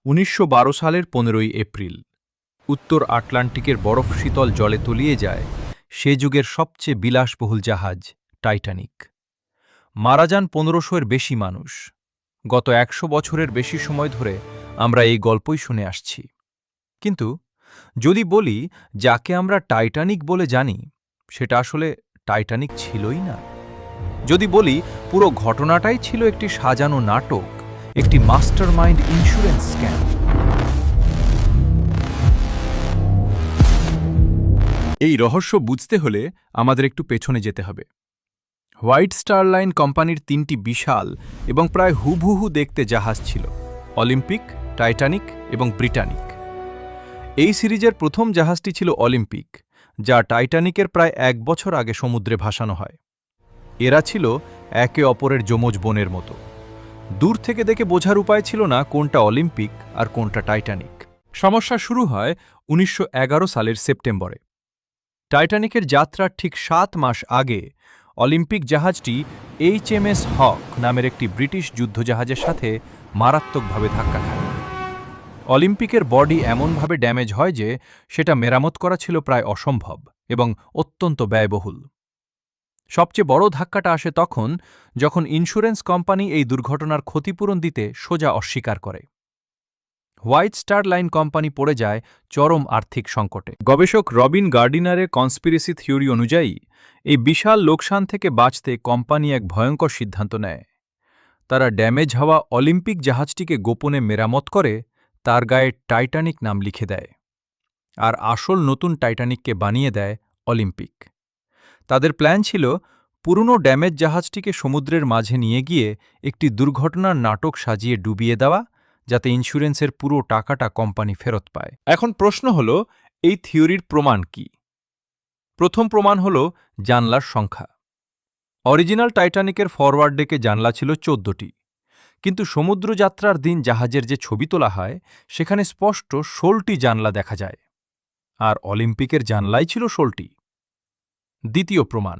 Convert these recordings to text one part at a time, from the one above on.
১৯১২ সালের ১৫ই এপ্রিল উত্তর আটলান্টিকের বরফ শীতল জলে তলিয়ে যায় সে যুগের সবচেয়ে বিলাসবহুল জাহাজ টাইটানিক। মারা যান ১৫০০-এর বেশি মানুষ। গত ১০০ বছরের বেশি সময় ধরে আমরা এই গল্পই শুনে আসছি। কিন্তু যদি বলি যাকে আমরা টাইটানিক বলে জানি সেটা আসলে টাইটানিক ছিলই না, যদি বলি পুরো ঘটনাটাই ছিল একটি সাজানো নাটক, একটি মাস্টারমাইন্ড ইন্স্যুরেন্স স্ক্যাম। এই রহস্য বুঝতে হলে আমাদের একটু পেছনে যেতে হবে। হোয়াইট স্টার লাইন কোম্পানির ৩টি বিশাল এবং প্রায় হুবহু দেখতে জাহাজ ছিল: অলিম্পিক, টাইটানিক এবং ব্রিটানিক। এই সিরিজের প্রথম জাহাজটি ছিল অলিম্পিক, যা টাইটানিকের প্রায় ১ বছর আগে সমুদ্রে ভাসানো হয়। এরা ছিল একে অপরের যমজ বোনের মতো। দূর থেকে দেখে বোঝার উপায় ছিল না কোনটা অলিম্পিক আর কোনটা টাইটানিক। সমস্যা শুরু হয় ১৯১১ সালের সেপ্টেম্বরে। টাইটানিকের যাত্রার ঠিক ৭ মাস আগে অলিম্পিক জাহাজটি HMS হক নামের একটি ব্রিটিশ যুদ্ধজাহাজের সাথে মারাত্মকভাবে ধাক্কা খায়। অলিম্পিকের বডি এমনভাবে ড্যামেজ হয় যে সেটা মেরামত করা ছিল প্রায় অসম্ভব এবং অত্যন্ত ব্যয়বহুল। সবচেয়ে বড় ধাক্কাটা আসে তখন যখন ইন্স্যুরেন্স কোম্পানি এই দুর্ঘটনার ক্ষতিপূরণ দিতে সোজা অস্বীকার করে। হোয়াইট স্টার লাইন কোম্পানি পড়ে যায় চরম আর্থিক সংকটে। গবেষক রবিন গার্ডিনারের কনস্পিরেসি থিওরি অনুযায়ী এই বিশাল লোকসান থেকে বাঁচতে কোম্পানি এক ভয়ঙ্কর সিদ্ধান্ত নেয়। তারা ড্যামেজ হওয়া অলিম্পিক জাহাজটিকে গোপনে মেরামত করে তার গায়ে টাইটানিক নাম লিখে দেয়, আর আসল নতুন টাইটানিককে বানিয়ে দেয় অলিম্পিক। তাদের প্ল্যান ছিল পুরনো ড্যামেজ জাহাজটিকে সমুদ্রের মাঝে নিয়ে গিয়ে একটি দুর্ঘটনার নাটক সাজিয়ে ডুবিয়ে দেওয়া, যাতে ইন্স্যুরেন্সের পুরো টাকাটা কোম্পানি ফেরত পায়। এখন প্রশ্ন হল, এই থিওরির প্রমাণ কি? প্রথম প্রমাণ হল জানলার সংখ্যা। অরিজিনাল টাইটানিকের ফরওয়ার্ড ডেকে জানলা ছিল ১৪টি, কিন্তু সমুদ্রযাত্রার দিন জাহাজের যে ছবি তোলা হয় সেখানে স্পষ্ট ১৬টি জানলা দেখা যায়, আর অলিম্পিকের জানলাই ছিল ১৬টি। দ্বিতীয় প্রমাণ,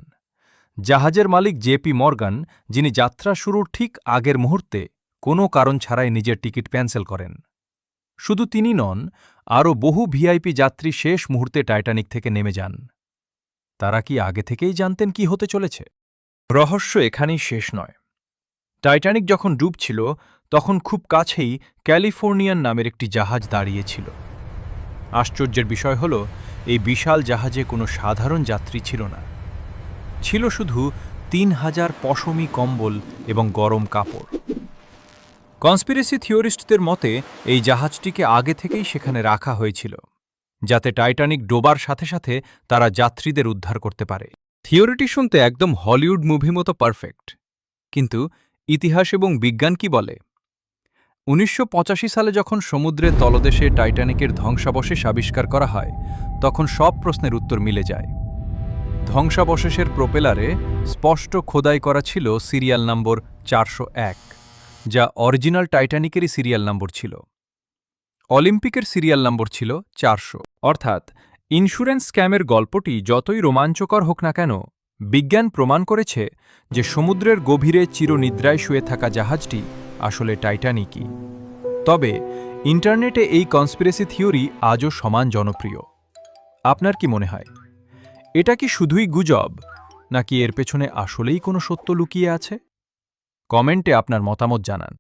জাহাজের মালিক জেপি মর্গান, যিনি যাত্রা শুরুর ঠিক আগের মুহূর্তে কোনো কারণ ছাড়াই নিজের টিকিট ক্যান্সেল করেন। শুধু তিনি নন, আরও বহু ভিআইপি যাত্রী শেষ মুহূর্তে টাইটানিক থেকে নেমে যান। তারা কি আগে থেকেই জানতেন কি হতে চলেছে? রহস্য এখানেই শেষ নয়। টাইটানিক যখন ডুবছিল তখন খুব কাছেই ক্যালিফোর্নিয়ান নামের একটি জাহাজ দাঁড়িয়েছিল। আশ্চর্যের বিষয় হল, এই বিশাল জাহাজে কোনো সাধারণ যাত্রী ছিল না। ছিল শুধু ৩,০০০ পশমি কম্বল এবং গরম কাপড়। কনস্পিরেসি থিওরিস্টদের মতে এই জাহাজটিকে আগে থেকেই সেখানে রাখা হয়েছিল, যাতে টাইটানিক ডোবার সাথে সাথে তারা যাত্রীদের উদ্ধার করতে পারে। থিওরিটি শুনতে একদম হলিউড মুভি মতো পারফেক্ট, কিন্তু ইতিহাস এবং বিজ্ঞান কি বলে? ১৯৮৫ সালে যখন সমুদ্রের তলদেশে টাইটানিকের ধ্বংসাবশেষ আবিষ্কার করা হয়, তখন সব প্রশ্নের উত্তর মিলে যায়। ধ্বংসাবশেষের প্রোপেলারে স্পষ্ট খোদাই করা ছিল সিরিয়াল নম্বর ৪০১, যা অরিজিনাল টাইটানিকেরই সিরিয়াল নম্বর ছিল। অলিম্পিকের সিরিয়াল নম্বর ছিল ৪০০। অর্থাৎ ইন্স্যুরেন্স স্ক্যামের গল্পটি যতই রোমাঞ্চকর হোক না কেন, বিজ্ঞান প্রমাণ করেছে যে সমুদ্রের গভীরে চিরনিদ্রায় শুয়ে থাকা জাহাজটি আসলে টাইটানিকই। তবে ইন্টারনেটে এই কনস্পিরেসি থিওরি আজও সমান জনপ্রিয়। আপনার কি মনে হয়, এটা কি শুধুই গুজব, নাকি এর পেছনে আসলেই কোনো সত্য লুকিয়ে আছে? কমেন্টে আপনার মতামত জানান।